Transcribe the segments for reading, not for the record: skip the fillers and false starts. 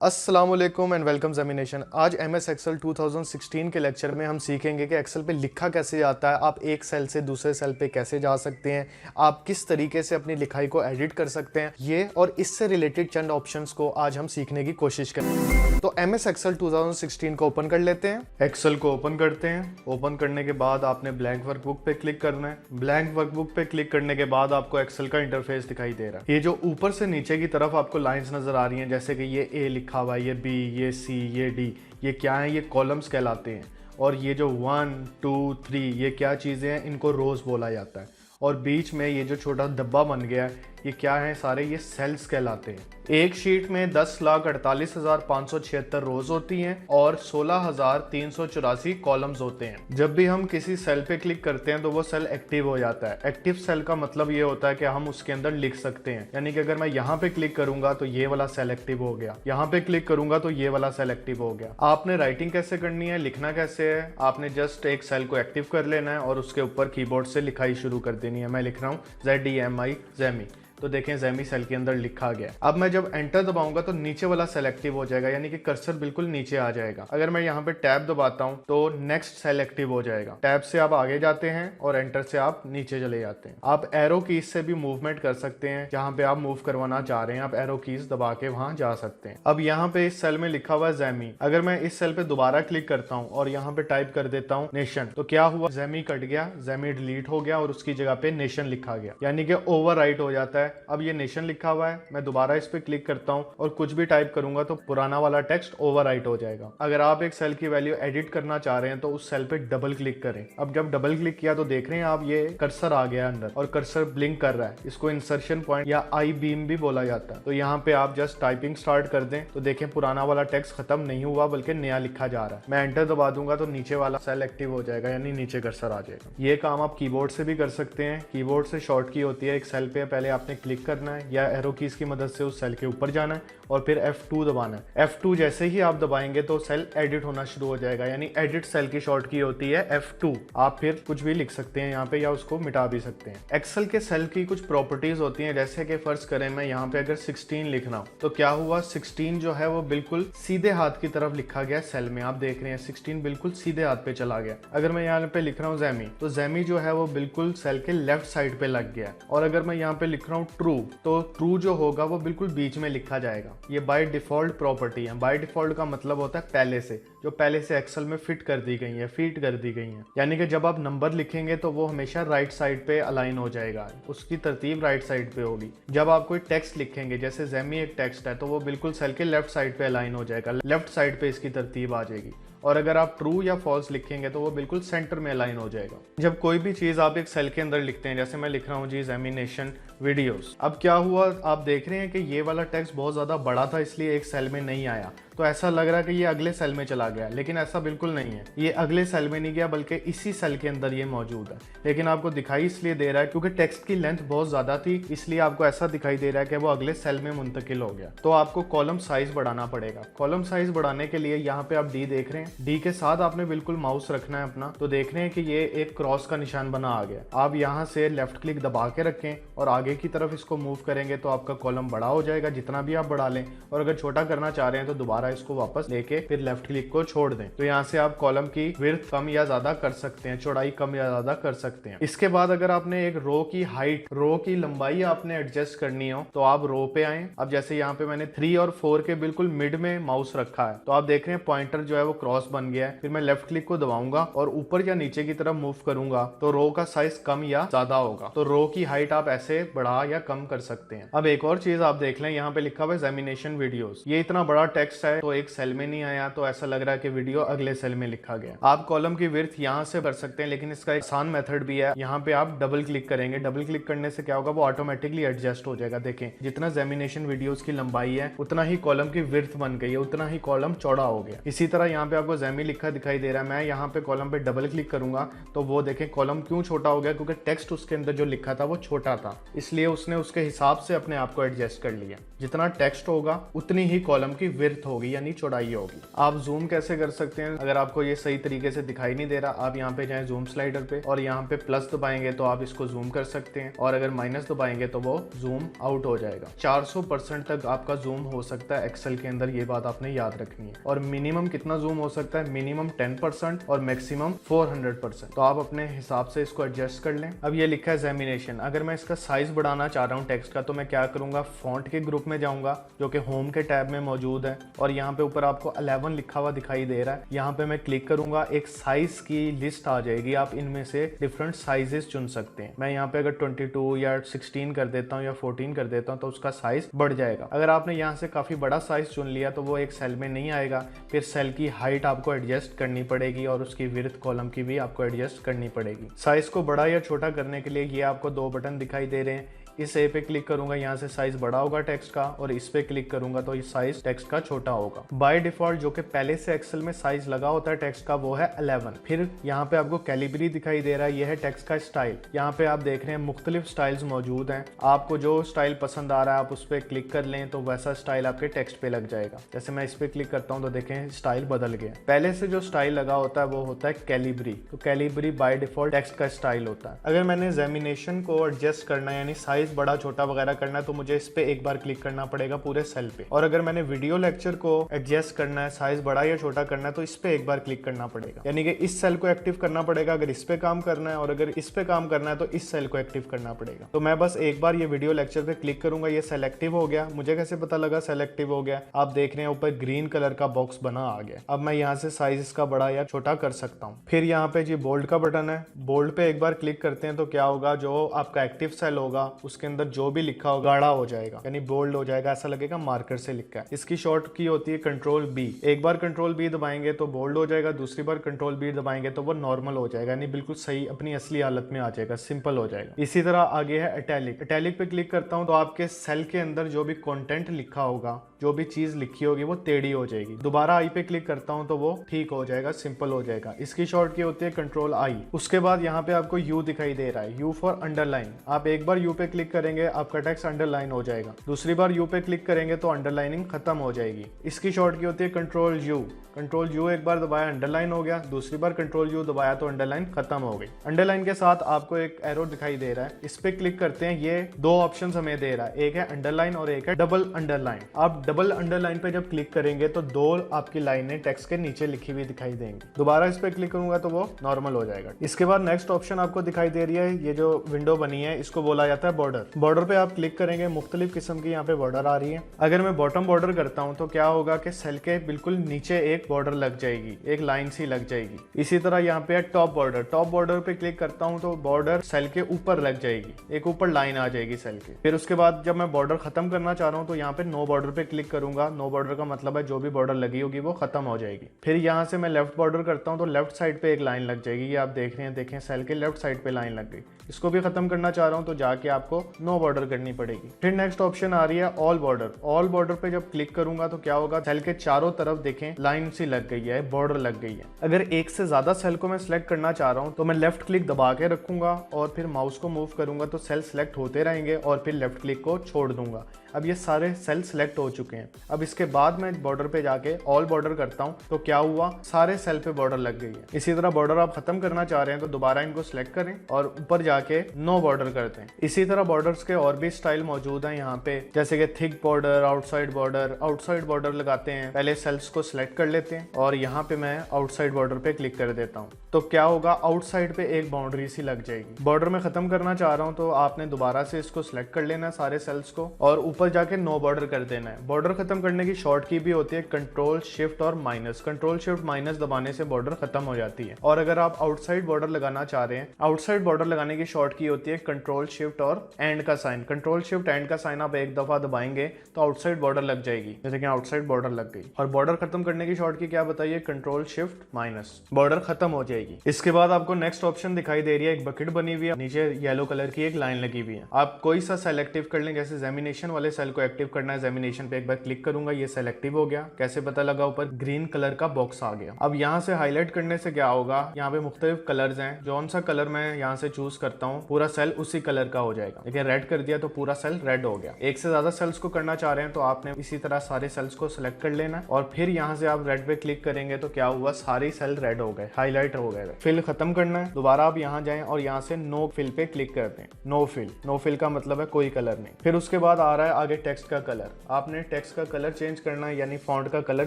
अस्सलाम वालेकुम and welcome ज़मीनेशन। आज MS एक्सेल 2016 के लेक्चर में हम सीखेंगे कि एक्सेल पे लिखा कैसे जाता है, आप एक सेल से दूसरे सेल पे कैसे जा सकते हैं, आप किस तरीके से अपनी लिखाई को एडिट कर सकते हैं। ये और इससे रिलेटेड चंद ऑप्शंस को आज हम सीखने की कोशिश करेंगे। तो MS एक्सेल 2016 को ओपन कर लेते हैं। एक्सेल को ओपन करते हैं। ओपन करने के बाद आपने ब्लैंक वर्कबुक पे क्लिक करना है। ब्लैंक वर्कबुक पे क्लिक करने के बाद आपको एक्सेल का इंटरफेस दिखाई दे रहा है। ये जो ऊपर से नीचे की तरफ आपको लाइंस नजर आ रही हैं, जैसे कि ये ए लिखा हुआ है, ये बी, ये सी, ये डी, ये क्या है? ये कॉलम्स कहलाते हैं। और ये जो 1, 2, 3 ये क्या चीज़ें हैं? इनको रोज बोला जाता है। और बीच में ये जो छोटा डब्बा बन गया है, ये क्या है? सारे ये सेल्स कहलाते हैं। एक शीट में 10,48,576 रोज होती हैं और 16,384 कॉलम्स होते हैं। जब भी हम किसी सेल पे क्लिक करते हैं तो वो सेल एक्टिव हो जाता है। एक्टिव सेल का मतलब ये होता है कि हम उसके अंदर लिख सकते हैं। यानी कि अगर मैं यहाँ पे क्लिक करूंगा तो ये वाला सेल एक्टिव हो गया, यहाँ पे क्लिक करूंगा तो ये वाला सेल एक्टिव हो गया। आपने राइटिंग कैसे करनी है, लिखना कैसे है? आपने जस्ट एक सेल को एक्टिव कर लेना है और उसके ऊपर कीबोर्ड से लिखाई शुरू कर देनी है। मैं लिख रहा हूँ ZEMI ज़ेमी, तो देखें ज़ेमी सेल के अंदर लिखा गया। अब मैं जब एंटर दबाऊंगा तो नीचे वाला सेल एक्टिव हो जाएगा, यानी कि कर्सर बिल्कुल नीचे आ जाएगा। अगर मैं यहाँ पे टैब दबाता हूँ तो नेक्स्ट सेल एक्टिव हो जाएगा। टैब से आप आगे जाते हैं और एंटर से आप नीचे चले जाते हैं। आप एरो कीज से भी मूवमेंट कर सकते हैं। जहाँ पे आप मूव करवाना चाह रहे हैं आप एरो कीज दबा के वहां जा सकते हैं। अब यहाँ पे इस सेल में लिखा हुआ है ज़ेमी। अगर मैं इस सेल पे दोबारा क्लिक करता हूँ और यहाँ पे टाइप कर देता हूँ नेशन, तो क्या हुआ? ज़ेमी कट गया, ज़ेमी डिलीट हो गया और उसकी जगह पे नेशन लिखा गया, यानी कि ओवरराइट हो जाता है। अब ये नेशन लिखा हुआ है, मैं दोबारा इस पे क्लिक करता हूं और कुछ भी टाइप करूंगा तो पुराना वाला टेक्स्ट ओवरराइट हो जाएगा। अगर आप एक सेल की वैल्यू एडिट करना चाह रहे हैं तो उस सेल पे डबल क्लिक करें। अब जब डबल क्लिक किया तो देख रहे हैं आप, ये कर्सर आ गया अंदर और कर्सर ब्लिंक कर रहा है। इसको इंसर्शन पॉइंट या आई बीम भी बोला जाता है। तो यहाँ पे आप जस्ट टाइपिंग स्टार्ट कर दें तो देखें पुराना वाला टेक्स्ट खत्म नहीं हुआ बल्कि नया लिखा जा रहा है। मैं एंटर दबा दूंगा तो नीचे वाला सेल एक्टिव हो जाएगा, यानी नीचे कर्सर आ जाएगा। ये काम आप कीबोर्ड से भी कर सकते हैं। कीबोर्ड से शॉर्ट की होती है, एक सेल पे पहले आपने क्लिक करना है या एरो कीज की मदद से उस सेल के ऊपर जाना है और फिर F2 दबाना है। F2 जैसे ही आप दबाएंगे तो सेल एडिट होना शुरू हो जाएगा, यानी एडिट सेल की शॉर्ट की होती है F2। आप फिर कुछ भी लिख सकते हैं यहाँ पे या उसको मिटा भी सकते हैं। एक्सेल के सेल की कुछ प्रॉपर्टीज होती हैं, जैसे कि फर्ज करें मैं यहाँ पे अगर 16 लिखना हो तो क्या हुआ? 16 जो है वो बिल्कुल सीधे हाथ की तरफ लिखा गया सेल में। आप देख रहे हैं 16 बिल्कुल सीधे हाथ पे चला गया। अगर मैं यहाँ पे लिख रहा हूँ ज़ेमी, तो ज़ेमी जो है वो बिल्कुल सेल के लेफ्ट साइड पे लग गया। और अगर मैं यहाँ पे लिख रहा हूँ ट्रू, तो ट्रू जो होगा वो बिल्कुल बीच में लिखा जाएगा। ये बाय डिफॉल्ट प्रॉपर्टी है। बाय डिफॉल्ट का मतलब होता है पहले से, जो पहले से एक्सेल में फिट कर दी गई है, फीड कर दी गई है। यानी कि जब आप नंबर लिखेंगे तो वो हमेशा राइट साइड पे अलाइन हो जाएगा, उसकी तरतीब राइट साइड पे होगी। जब आप कोई टेक्स्ट लिखेंगे, जैसे ज़ेमी एक टेक्स्ट है, तो वो बिल्कुल सेल के लेफ्ट साइड पे अलाइन हो जाएगा, लेफ्ट साइड पे इसकी तरतीब आ जाएगी। और अगर आप ट्रू या फॉल्स लिखेंगे तो वो बिल्कुल सेंटर में अलाइन हो जाएगा। जब कोई भी चीज आप एक सेल के अंदर लिखते हैं, जैसे मैं लिख रहा हूँ जी ज़ेमिनेशन वीडियोस, अब क्या हुआ? आप देख रहे हैं कि ये वाला टेक्स्ट बहुत ज्यादा बड़ा था इसलिए एक सेल में नहीं आया, तो ऐसा लग रहा है कि ये अगले सेल में चला गया, लेकिन ऐसा बिल्कुल नहीं है। ये अगले सेल में नहीं गया बल्कि इसी सेल के अंदर ये मौजूद है। लेकिन आपको दिखाई इसलिए दे रहा है क्योंकि टेक्स्ट की लेंथ बहुत ज्यादा थी, इसलिए आपको ऐसा दिखाई दे रहा है कि वो अगले सेल में मुंतकिल हो गया। तो आपको कॉलम साइज बढ़ाना पड़ेगा। कॉलम साइज बढ़ाने के लिए यहाँ पे आप डी देख रहे हैं, डी के साथ आपने बिल्कुल माउस रखना है अपना। तो देख रहे हैं कि ये एक क्रॉस का निशान बना आ गया। आप यहाँ से लेफ्ट क्लिक दबा के रखें और आगे की तरफ इसको मूव करेंगे तो आपका कॉलम बड़ा हो जाएगा, जितना भी आप बढ़ा लें। और अगर छोटा करना चाह रहे हैं तो दोबारा इसको वापस लेके फिर लेफ्ट क्लिक को छोड़ दें। तो यहाँ से आप कॉलम की विड्थ कम या ज्यादा कर सकते हैं, चौड़ाई कम या ज्यादा कर सकते हैं। इसके बाद अगर आपने एक रो की हाइट, रो की लंबाई आपने एडजस्ट करनी हो तो आप रो पे आए। अब जैसे यहाँ पे मैंने 3 और 4 के बिल्कुल मिड में माउस रखा है, तो आप देख रहे हैं पॉइंटर जो है वो क्रॉस बन गया है। फिर मैं लेफ्ट क्लिक को दबाऊंगा और ऊपर या नीचे की तरफ मूव करूंगा तो रो का साइज कम या ज्यादा होगा। तो रो की हाइट आप ऐसे बढ़ा या कम कर सकते हैं। अब एक और चीज आप देख लें, यहाँ पे लिखा हुआ है ज़ेमिनेशन वीडियोस। ये इतना बड़ा टेक्स्ट है तो एक सेल में नहीं आया, तो ऐसा लग रहा है कि वीडियो अगले सेल में लिखा गया। आप कॉलम की विड्थ यहाँ से कर सकते हैं, लेकिन इसका एक आसान मेथड भी है। यहाँ पे आप डबल क्लिक करेंगे, डबल क्लिक करने से क्या होगा? वो ऑटोमेटिकली एडजस्ट हो जाएगा। देखें जितना ज़ेमिनेशन वीडियोस की लंबाई है उतना ही कॉलम की विड्थ बन गई है, उतना ही कॉलम चौड़ा हो गया। इसी तरह यहाँ पे आप आपको ज़ेमी लिखा दिखाई दे रहा है, मैं यहाँ पे कॉलम पे डबल क्लिक करूंगा तो वो देखें कॉलम क्यों छोटा हो गया, क्योंकि टेक्स्ट उसके अंदर जो लिखा था वो छोटा था, इसलिए उसने उसके हिसाब से अपने आप को एडजस्ट कर लिया। जितना टेक्स्ट होगा उतनी ही कॉलम की विड्थ होगी यानी चौड़ाई होगी। आप जूम कैसे कर सकते हैं, अगर आपको ये सही तरीके से दिखाई नहीं दे रहा, आप यहाँ पे जाएं जूम स्लाइडर पे और यहाँ पे प्लस दबाएंगे तो आप इसको जूम कर सकते हैं, और अगर माइनस दबाएंगे तो वो जूम आउट हो जाएगा। 400% तक आपका जूम हो सकता है एक्सेल के अंदर, ये बात आपने याद रखनी है। और मिनिमम कितना जूम हो सकता है, मिनिमम 10% और मैक्सिमम 400%। तो आप अपने हिसाब से इसको एडजस्ट कर लें। अब ये लिखा है ज़ेमिनेशन, अगर मैं इसका साइज बढ़ाना चाह रहा हूँ टेक्स्ट का, तो मैं क्या करूंगा, फॉन्ट के ग्रुप में जाऊंगा जो कि होम के टैब में मौजूद है, और यहाँ पे ऊपर आपको 11 लिखा हुआ दिखाई दे रहा है, यहाँ पे मैं क्लिक करूंगा, एक साइज की लिस्ट आ जाएगी, आप इनमें से डिफरेंट साइजेस चुन सकते हैं। मैं यहाँ पे अगर 22 या 16 कर देता हूँ या 14 कर देता हूँ तो उसका साइज बढ़ जाएगा। अगर आपने यहाँ से काफी बड़ा साइज चुन लिया तो वो एक सेल में नहीं आएगा, फिर सेल की हाइट आपको एडजस्ट करनी पड़ेगी और उसकी विड्थ कॉलम की भी आपको एडजस्ट करनी पड़ेगी। साइज को बड़ा या छोटा करने के लिए ये आपको 2 बटन दिखाई दे रहे हैं, इस ए पे क्लिक करूंगा, यहाँ से साइज बड़ा होगा टेक्स्ट का, और इस पे क्लिक करूंगा तो इस साइज टेक्स्ट का छोटा होगा। बाय डिफॉल्ट जो कि पहले से एक्सेल में साइज लगा होता है टेक्स्ट का वो है 11। फिर यहाँ पे आपको कैलिबरी दिखाई दे रहा है, ये है टेक्स्ट का स्टाइल। यहाँ पे आप देख रहे हैं मुख्तलिफ स्टाइल्स मौजूद हैं, आपको जो स्टाइल पसंद आ रहा है आप उस पर क्लिक कर लें तो वैसा स्टाइल आपके टेक्स्ट पे लग जाएगा। जैसे मैं इस पे क्लिक करता हूँ तो देखें स्टाइल बदल गया। पहले से जो स्टाइल लगा होता है वो होता है कैलिबरी, तो कैलिबरी बाय डिफॉल्ट टेक्स्ट का स्टाइल होता है। अगर मैंने ज़ेमिनेशन को एडजस्ट करना है यानी साइज बड़ा छोटा वगैरह करना है तो मुझे इस पे एक बार क्लिक करना पड़ेगा पूरे सेल पे, और अगर मैंने वीडियो लेक्चर को एडजस्ट करना है, साइज बड़ा या छोटा करना है तो इस पे एक बार क्लिक करना पड़ेगा, यानी कि इस सेल को एक्टिव करना पड़ेगा अगर इस पे काम करना है, और अगर इस पे काम करना है तो इस सेल को एक्टिव करना पड़ेगा। तो मैं बस एक बार ये वीडियो लेक्चर पे क्लिक करूंगा, ये सेल एक्टिव हो गया। मुझे कैसे पता लगा सेल एक्टिव हो गया, आप देख रहे हैं ऊपर ग्रीन कलर का बॉक्स बना आ गया। अब मैं यहाँ से साइज इसका बड़ा या छोटा कर सकता हूँ। फिर यहाँ पे जी बोल्ड का बटन है, बोल्ड पे एक बार क्लिक करते हैं तो क्या होगा, जो आपका एक्टिव सेल होगा उसके अंदर जो भी लिखा होगा गाढ़ा हो जाएगा यानी बोल्ड हो जाएगा, ऐसा लगेगा मार्कर से लिखा है। इसकी शॉर्ट की होती है कंट्रोल बी, एक बार कंट्रोल बी दबाएंगे तो बोल्ड हो जाएगा, दूसरी बार कंट्रोल बी दबाएंगे तो वो नॉर्मल हो जाएगा यानी बिल्कुल सही अपनी असली हालत में आ जाएगा, सिंपल हो जाएगा। इसी तरह आगे है इटैलिक। इटैलिक पे क्लिक करता हूं तो आपके सेल के अंदर जो भी कंटेंट लिखा होगा, जो भी चीज लिखी होगी वो टेढ़ी हो जाएगी। दोबारा आई पे क्लिक करता हूं तो वो ठीक हो जाएगा, सिंपल हो जाएगा। इसकी शॉर्ट की होती है कंट्रोल आई। उसके बाद यहाँ पे आपको यू दिखाई दे रहा है, यू फॉर अंडरलाइन। आप एक बार यू पे क्लिक करेंगे आपका टेक्स्ट अंडरलाइन हो जाएगा, दूसरी बार यू पे क्लिक करेंगे तो अंडरलाइनिंग खत्म हो जाएगी। इसकी शॉर्ट की होती है कंट्रोल यू। कंट्रोल यू एक बार दबाया अंडरलाइन हो गया, दूसरी बार कंट्रोल यू दबाया तो अंडरलाइन खत्म हो गई। अंडरलाइन के साथ आपको एक एरो दिखाई दे रहा है, इस पे क्लिक करते हैं, ये 2 ऑप्शंस हमें दे रहा है, एक है अंडरलाइन और एक है डबल अंडरलाइन। आप डबल अंडरलाइन पे जब क्लिक करेंगे तो 2 आपकी लाइनें टेक्स्ट के नीचे लिखी हुई दिखाई देंगी। दोबारा इस पे क्लिक करूंगा तो वो नॉर्मल हो जाएगा। इसके बाद नेक्स्ट ऑप्शन आपको दिखाई दे रही है, ये जो विंडो बनी है इसको बोला जाता है बॉर्डर। बॉर्डर पे आप क्लिक करेंगे, मुख्तलिफ किस्म की यहाँ पे बॉर्डर आ रही है। अगर मैं बॉटम बॉर्डर करता हूँ तो क्या होगा कि सेल के बिल्कुल नीचे एक बॉर्डर लग जाएगी, एक लाइन सी लग जाएगी। इसी तरह यहाँ पे है टॉप बॉर्डर। टॉप बॉर्डर पे क्लिक करता हूँ तो बॉर्डर सेल के ऊपर लग जाएगी, एक ऊपर लाइन आ जाएगी सेल के। फिर उसके बाद जब मैं बॉर्डर खत्म करना चाह रहा हूँ तो यहाँ पे नो बॉर्डर पे क्लिक करूंगा। नो बॉर्डर का मतलब है जो भी बॉर्डर लगी होगी वो खत्म हो जाएगी। फिर यहाँ से मैं लेफ्ट बॉर्डर करता हूँ तो लेफ्ट साइड पे एक लाइन लग जाएगी, ये आप देख रहे हैं, देखें सेल के लेफ्ट साइड पे लाइन लग गई। इसको भी खत्म करना चाह रहा हूँ तो जाके आपको नो बॉर्डर करनी पड़ेगी। फिर नेक्स्ट ऑप्शन आ रही है ऑल बॉर्डर। ऑल बॉर्डर पे जब क्लिक करूंगा तो क्या होगा, सेल के चारों तरफ देखें लाइन सी लग गई है, बॉर्डर लग गई है। अगर एक से ज्यादा सेल को मैं सिलेक्ट करना चाह रहा हूँ तो मैं लेफ्ट क्लिक दबा के रखूंगा और फिर माउस को मूव करूंगा तो सेल सिलेक्ट होते रहेंगे और फिर लेफ्ट क्लिक को छोड़ दूंगा। अब ये सारे सेल सिलेक्ट हो चुके हैं। अब इसके बाद मैं बॉर्डर पे जाके ऑल बॉर्डर करता हूँ तो क्या हुआ, सारे सेल पे बॉर्डर लग गई है। इसी तरह बॉर्डर आप खत्म करना चाह रहे हैं तो दोबारा इनको सिलेक्ट करें और ऊपर जाके नो बॉर्डर करते हैं। इसी तरह बॉर्डर्स के और भी स्टाइल मौजूद हैं यहाँ पे, जैसे कि thick border, outside border. Outside border लगाते हैं, पहले सेल्स को सिलेक्ट कर लेते हैं और यहाँ पे मैं आउटसाइड बॉर्डर पे क्लिक कर देता हूँ तो क्या होगा, आउटसाइड पे एक बाउंड्री सी लग जाएगी। बॉर्डर में खत्म करना चाह रहा हूँ तो आपने दोबारा से इसको सिलेक्ट कर लेना है सारे सेल्स को और ऊपर जाके नो बॉर्डर कर देना है। बॉर्डर खत्म करने की शॉर्ट की भी होती है कंट्रोल शिफ्ट और माइनस। कंट्रोल शिफ्ट माइनस दबाने से बॉर्डर खत्म हो जाती है। और अगर आप आउटसाइड बॉर्डर लगाना चाह रहे हैं, आउटसाइड बॉर्डर लगाने की शॉर्ट की होती है कंट्रोल शिफ्ट और एंड का साइन, कंट्रोल शिफ्ट एंड का साइन आप एक दफा दबाएंगे तो आउटसाइड बॉर्डर लग जाएगी, जैसे कि आउटसाइड बॉर्डर लग गई। और बॉर्डर खत्म करने की शॉर्ट की क्या बताइए, कंट्रोल शिफ्ट माइनस, बॉर्डर खत्म हो जाएगी। इसके बाद आपको नेक्स्ट ऑप्शन दिखाई दे रही है, एक बकेट बनी हुई है, नीचे येलो कलर की एक लाइन लगी हुई है। आप कोई सा सेल एक्टिव कर लें, जैसे जेमिनेशन वाले सेल को एक्टिव करना है, जेमिनेशन पे एक बार क्लिक करूंगा, ये सेल एक्टिव हो गया। कैसे पता लगा, ऊपर ग्रीन कलर का बॉक्स आ गया। अब यहाँ से हाईलाइट करने से क्या होगा, यहाँ पे मुख्तलिफ कलर्स हैं, जौन सा कलर मैं यहाँ से चूज करता हूँ पूरा सेल उसी कलर का हो जाएगा। देखिए रेड कर दिया तो पूरा सेल रेड हो गया। एक से ज्यादा सेल्स को करना चाह रहे हैं तो आपने इसी तरह सारे सेल्स को सिलेक्ट कर लेना और फिर यहाँ से आप रेड पे क्लिक करेंगे तो क्या हुआ, सारे सेल रेड हो गए, हाईलाइट हो गए। फिल खत्म करना है, दोबारा आप यहाँ जाएं और यहाँ से नो फिल पे क्लिक करते हैं। नो फिल, नो फिल का मतलब है कोई कलर नहीं। फिर उसके बाद आ रहा है आगे टेक्स्ट का कलर। आपने टेक्स्ट का कलर चेंज करना है, यानी फॉन्ट का कलर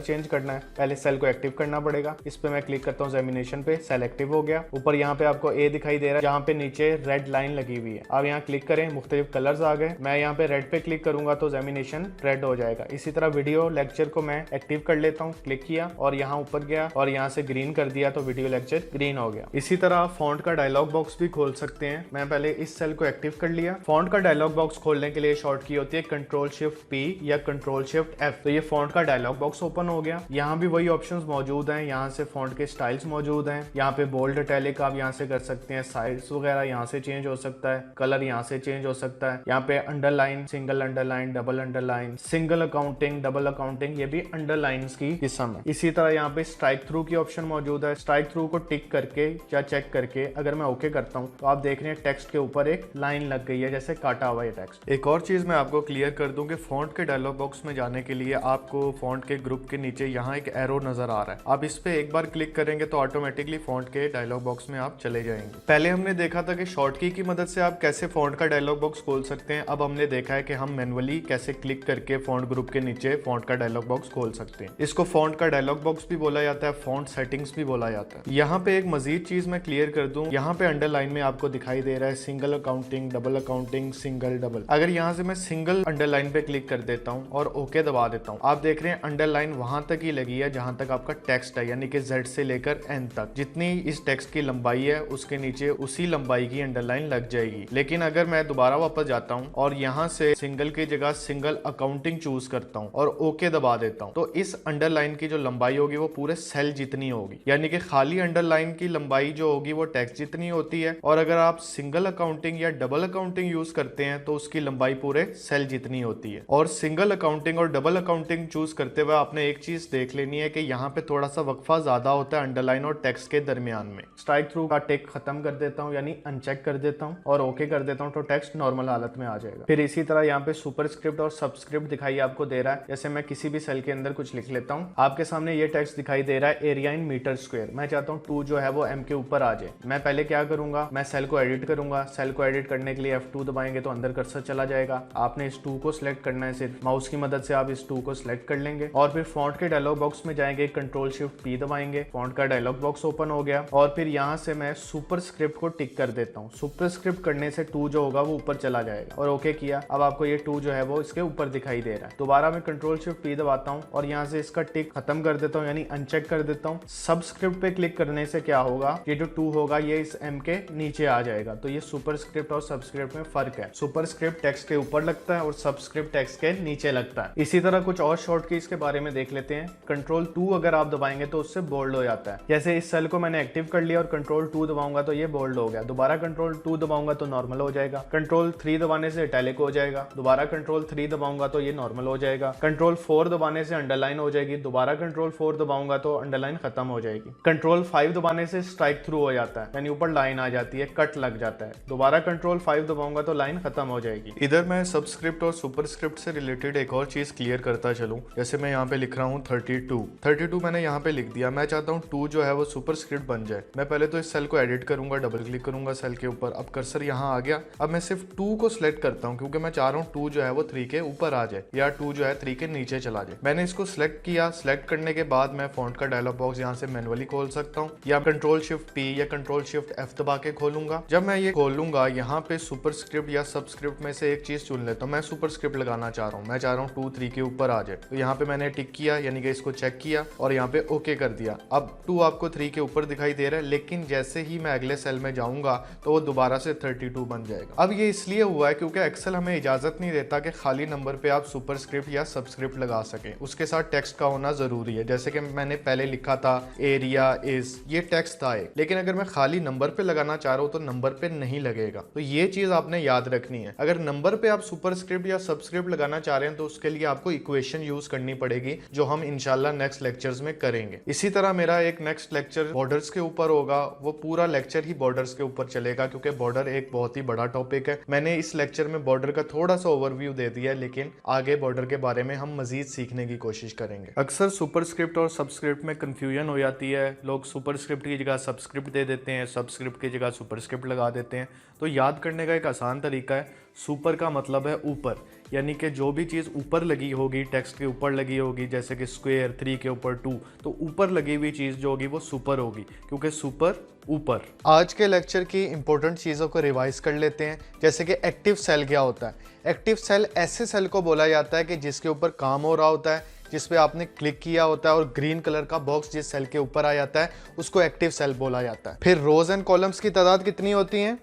चेंज करना है। पहले सेल को एक्टिव करना पड़ेगा। इस पे मैं क्लिक करता हूँ, जेमिनेशन पे, सेल एक्टिव हो गया। ऊपर यहाँ पे आपको ए दिखाई दे रहा है, जहाँ पे नीचे रेड लाइन लगी हुई है। आप यहाँ क्लिक करें, मुख्तलिफ कलर्स आ गए। मैं यहाँ पे रेड पे क्लिक करूंगा तो जेमिनेशन रेड हो जाएगा। इसी तरह वीडियो लेक्चर को मैं एक्टिव कर लेता हूँ, क्लिक किया और यहाँ ऊपर गया और यहाँ से ग्रीन कर दिया तो वीडियो लेक्चर ग्रीन हो गया। इसी तरह आप फॉन्ट का डायलॉग बॉक्स भी खोल सकते हैं। मैं पहले इस सेल को एक्टिव कर लिया। फॉन्ट का डायलॉग बॉक्स खोलने के लिए शॉर्ट की होती है कंट्रोल शिफ्ट पी या कंट्रोल शिफ्ट एफ। तो ये फॉन्ट का डायलॉग बॉक्स ओपन हो गया। यहाँ भी वही ऑप्शंस मौजूद हैं, यहाँ से फॉन्ट के स्टाइल्स मौजूद हैं। यहाँ पे बोल्ड, इटैलिक आप यहाँ से कर सकते हैं, साइज वगैरह यहाँ से चेंज हो सकता है, कलर यहाँ से चेंज हो सकता है। यहाँ पे underline, single underline, double underline, single accounting, double accounting, ये भी अंडरलाइंस की किस्म है। इसी तरह यहाँ पे स्ट्राइक थ्रू की ऑप्शन मौजूद है। स्ट्राइक थ्रू को टिक करके या चेक करके अगर मैं ओके करता हूँ तो आप देख रहे हैं टेक्स्ट के ऊपर एक लाइन लग गई है, जैसे काटा हुआ है टेक्स्ट। एक और चीज मैं आपको क्लियर कर दूं कि फॉन्ट के डायलॉग बॉक्स में जाने के लिए आपको फॉन्ट के ग्रुप के नीचे यहाँ एक एरो नजर आ रहा है। आप इस पे एक बार क्लिक करेंगे तो ऑटोमेटिकली फॉन्ट के डायलॉग बॉक्स में आप चले जाएंगे। पहले हमने देखा था कि शॉर्ट की मदद से आप कैसे फॉन्ट का डायलॉग बॉक्स खोल सकते हैं। अब हमने देखा है कि हम मैनुअली कैसे क्लिक करके फॉन्ट ग्रुप के नीचे फॉन्ट का डायलॉग बॉक्स खोल सकते हैं। इसको फॉन्ट का डायलॉग बॉक्स भी बोला जाता है, फॉन्ट सेटिंग्स भी बोला जाता है। यहाँ पे एक मजीद चीज मैं क्लियर कर दूं, यहाँ पे अंडरलाइन में आपको दिखाई दे रहा है single accounting, double accounting, single, double. अगर यहाँ से मैं सिंगल अंडरलाइन पे क्लिक कर देता हूँ और ओके दबा देता हूँ, आप देख रहे हैं अंडरलाइन वहां तक ही लगी है जहां तक आपका टेक्स्ट है, यानी कि Z से लेकर N तक। जितनी इस टेक्स्ट की लंबाई है उसके नीचे उसी लंबाई की अंडरलाइन लग जाएगी। लेकिन अगर मैं दोबारा वापस जाता हूँ और यहाँ से सिंगल की जगह सिंगल अकाउंटिंग चूज करता हूँ और ओके दबा देता हूँ तो इस अंडरलाइन की जो लंबाई होगी वो पूरे सेल जितनी होगी, यानी कि खाली अंडरलाइन की लंबाई जो होगी वो टेक्स्ट जितनी होती है। और अगर आप सिंगल अकाउंटिंग या डबल अकाउंटिंग यूज करते हैं तो उसकी लंबाई पूरे सेल जितनी होती है। और सिंगल अकाउंटिंग और डबल अकाउंटिंग चूज करते हुए आपने एक चीज देख लेनी है कि यहाँ पे थोड़ा सा वक्फा ज्यादा होता है अंडरलाइन और टेक्स्ट के दरमियान में। स्ट्राइक थ्रू का टिक खत्म कर देता हूँ, यानी अनचेक कर देता हूँ और ओके कर देता हूँ तो टेक्स्ट नॉर्मल हालत में आ जाएगा। फिर इसी तरह यहाँ पे सुपरस्क्रिप्ट और सबस्क्रिप्ट दिखाई आपको दे रहा है। जैसे मैं किसी भी सेल के अंदर कुछ लिख लेता हूँ, आपके सामने ये टेक्स्ट दिखाई दे रहा है एरिया इन मीटर स्क्वायर। मैं चाहता हूँ 2 जो है वो M के ऊपर आ जाए। मैं पहले क्या करूंगा, मैं सेल को एडिट करूंगा। सेल को एडिट करने के लिए F2 दबाएंगे तो अंदर कर्सर चला जाएगा। आपने इस 2 को सिलेक्ट करना है, सिर्फ माउस की मदद से आप इस 2 को सिलेक्ट कर लेंगे और फिर फॉन्ट के डायलॉग बॉक्स में जाएंगे, कंट्रोल शिफ्ट P दबाएंगे, फॉन्ट का डायलॉग बॉक्स ओपन हो गया। और फिर यहाँ से मैं सुपरस्क्रिप्ट को टिक कर देता हूँ। सुपरस्क्रिप्ट करने से 2 जो होगा वो ऊपर चला जाएगा और ओके किया। अब आपको ये 2 जो है वो इसके ऊपर दिखाई दे रहा है। दोबारा मैं कंट्रोल शिफ्ट P दबाता हूँ और यहाँ से इसका टिक खत्म कर देता हूँ, यानी अनचेक कर देता हूँ। सबस्क्रिप्ट पे क्लिक करने से क्या होगा, ये जो 2 होगा ये इस M के नीचे आ जाएगा। तो ये सुपरस्क्रिप्ट और सबस्क्रिप्ट में फर्क है। सुपरस्क्रिप्ट टेक्स्ट के ऊपर लगता है और सबस्क्रिप्ट टेक्स्ट के नीचे लगता है। इसी तरह कुछ और शॉर्ट कीज के बारे में देख लेते हैं। कंट्रोल 2 अगर आप दबाएंगे तो उससे बोल्ड हो जाता है। जैसे इस सेल को मैंने एक्टिव कर लिया और कंट्रोल 2 दबाऊंगा तो ये बोल्ड हो गया। दोबारा कंट्रोल 2 दबाऊंगा तो नॉर्मल हो जाएगा। कंट्रोल 3 दबाने से इटैलिक हो जाएगा। दोबारा कंट्रोल 3 दबाऊंगा तो ये नॉर्मल हो जाएगा। कंट्रोल 4 दबाने से अंडरलाइन हो जाएगी। दोबारा कंट्रोल 4 दबाऊंगा तो अंडरलाइन खत्म हो जाएगी। कंट्रोल 5 दबाने से स्ट्राइक थ्रू हो जाता है, यानी ऊपर लाइन आ जाती है, कट लग जाता है। दोबारा कंट्रोल 5 दबाऊंगा तो लाइन खत्म हो जाएगी। इधर मैं सबस्क्रिप्ट और सुपरस्क्रिप्ट से रिलेटेड एक और चीज क्लियर करता चलूं। जैसे मैं यहाँ पे लिख रहा हूँ 32 मैंने यहाँ पे लिख दिया। मैं चाहता हूँ 2 जो है वो सुपरस्क्रिप्ट बन जाए। मैं पहले तो इस सेल को एडिट करूंगा, डबल क्लिक करूंगा सेल के ऊपर। अब कर्सर यहाँ आ गया। अब मैं सिर्फ 2 को सिलेक्ट करता हूँ क्योंकि मैं चाह रहा हूँ 2 जो है वो 3 के ऊपर आ जाए या 2 जो है 3 के नीचे चला जाए। मैंने इसको सिलेक्ट किया। सिलेक्ट करने के बाद मैं फॉन्ट का डायलॉग बॉक्स यहाँ से मैनुअली खोल सकता हूँ या कंट्रोल शिफ्ट P या कंट्रोल शिफ्ट F दबा के खोलूंगा। जब मैं ये खोलूंगा यहाँ पे सुपरस्क्रिप्ट या सबस्क्रिप्ट में से एक चीज चुन लेता हूँ। मैं सुपरस्क्रिप्ट लगाना चाह रहा हूँ। मैं चाह रहा हूँ 2 3 के ऊपर आ जाए। तो यहाँ पे मैंने टिक किया, यानी कि इसको चेक किया और यहाँ पे ओके कर दिया। अब 2 आपको 3 के ऊपर दिखाई दे रहा है, लेकिन जैसे ही मैं अगले सेल में जाऊंगा तो वो दोबारा से 32 बन जाएगा। अब ये इसलिए हुआ है क्योंकि एक्सेल हमें इजाज़त नहीं देता कि खाली नंबर पे आप सुपरस्क्रिप्ट या सबस्क्रिप्ट लगा सकें, उसके साथ टेक्स्ट का होना ज़रूरी है। जैसे कि मैंने पहले लिखा था एरिया इज, ये टेक्स्ट था एक, लेकिन अगर मैं खाली नंबर पे लगाना चाह रहा हूँ तो नंबर पे नहीं लगेगा। तो ये चीज़ आपने याद रखनी है। अगर नंबर पे आप सुपरस्क्रिप्ट या सबस्क्रिप्ट लगाना चाह रहे हैं तो उसके लिए आपको इक्वेशन यूज करनी पड़ेगी, जो हम इंशाल्लाह नेक्स्ट लेक्चर्स में करेंगे। इसी तरह मेरा एक नेक्स्ट लेक्चर बॉर्डर्स के ऊपर होगा, वो पूरा लेक्चर ही बॉर्डर्स के ऊपर चलेगा क्योंकि बॉर्डर एक बहुत ही बड़ा टॉपिक है। मैंने इस लेक्चर में बॉर्डर का थोड़ा सा ओवरव्यू दे दिया है, लेकिन आगे बॉर्डर के बारे में हम मजीद सीखने की कोशिश करेंगे। अक्सर सुपरस्क्रिप्ट और सबस्क्रिप्ट में कंफ्यूजन हो जाती है, लोग सुपरस्क्रिप्ट की जगह सबस्क्रिप्ट दे देते हैं, सबस्क्रिप्ट की जगह सुपरस्क्रिप्ट लगा देते हैं। तो याद करने का एक आसान तरीका है, सुपर का मतलब है ऊपर, यानी कि जो भी चीज़ ऊपर लगी होगी, टेक्स्ट के ऊपर लगी होगी, जैसे कि स्क्वायर 3 के ऊपर 2, तो ऊपर लगी हुई चीज़ जो होगी वो सुपर होगी, क्योंकि सुपर ऊपर। आज के लेक्चर की इंपॉर्टेंट चीज़ों को रिवाइज कर लेते हैं, जैसे कि एक्टिव सेल क्या होता है। एक्टिव सेल ऐसे सेल को बोला जाता है कि जिसके ऊपर काम हो रहा होता है, जिस पे आपने क्लिक किया होता है और ग्रीन कलर का बॉक्स जिस सेल के ऊपर आ जाता है उसको एक्टिव सेल बोला जाता है। फिर रोज एंड कॉलम्स की तादाद कितनी होती है?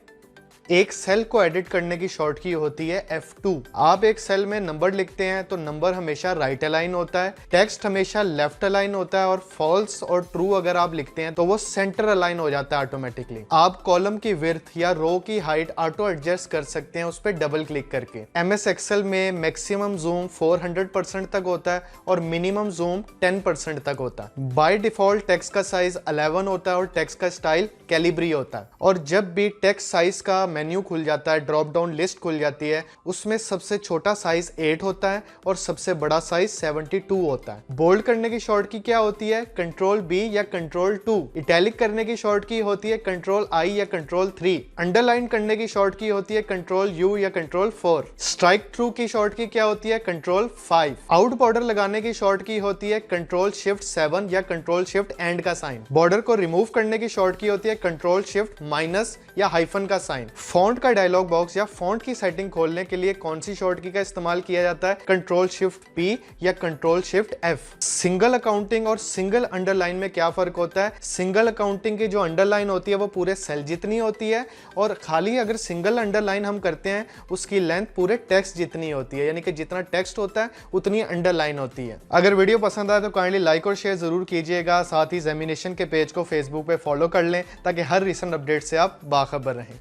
एक सेल को एडिट करने की शॉर्ट की होती है F2। आप एक सेल में नंबर लिखते हैं तो नंबर हमेशा राइट अलाइन होता है, टेक्स्ट हमेशा लेफ्ट अलाइन होता है, और फॉल्स और ट्रू अगर आप लिखते हैं तो वो सेंटर अलाइन हो जाता है ऑटोमेटिकली। आप कॉलम की विड्थ या रो की हाइट ऑटो एडजस्ट कर सकते हैं उस पर डबल क्लिक करके। MS एक्सेल में मैक्सिमम जूम 400% तक होता है और मिनिमम जूम 10% तक होता है। बाय डिफॉल्ट टेक्स्ट का साइज 11 होता है और टेक्स्ट का स्टाइल कैलिब्री होता है। और जब भी टेक्स्ट साइज का मेन्यू खुल जाता है, ड्रॉप डाउन लिस्ट खुल जाती है, उसमें सबसे छोटा साइज 8 होता है और सबसे बड़ा साइज 72 होता है। बोल्ड करने की शॉर्ट की क्या होती है? कंट्रोल B या कंट्रोल 2। इटैलिक करने की शॉर्ट की होती है कंट्रोल I या कंट्रोल 3। अंडरलाइन करने की शॉर्ट की होती है कंट्रोल U या कंट्रोल 4। स्ट्राइक थ्रू की शॉर्ट की क्या होती है? कंट्रोल 5। आउट बॉर्डर लगाने की शॉर्ट की होती है कंट्रोल शिफ्ट 7 या कंट्रोल शिफ्ट एंड का साइन। बॉर्डर को रिमूव करने की शॉर्ट की होती है कंट्रोल शिफ्ट माइनस या हाइफन का साइन। फॉन्ट का डायलॉग बॉक्स या फॉन्ट की सेटिंग खोलने के लिए कौन सी शॉर्ट की का इस्तेमाल किया जाता है? कंट्रोल शिफ्ट P या control shift F। Single accounting और सिंगल अंडरलाइन में क्या फर्क होता है? सिंगल अकाउंटिंग की जो अंडरलाइन होती है वो पूरे सेल जितनी होती है, और खाली अगर सिंगल अंडरलाइन हम करते हैं उसकी लेंथ पूरे टेक्स्ट जितनी होती है, यानी कि जितना टेक्स्ट होता है उतनी अंडरलाइन होती है। अगर वीडियो पसंद आए तो काइंडली लाइक और शेयर जरूर कीजिएगा। साथ ही जेमिनेशन के पेज को फेसबुक पे फॉलो कर लें ताकि हर रिसेंट अपडेट से आप बाखबर रहें।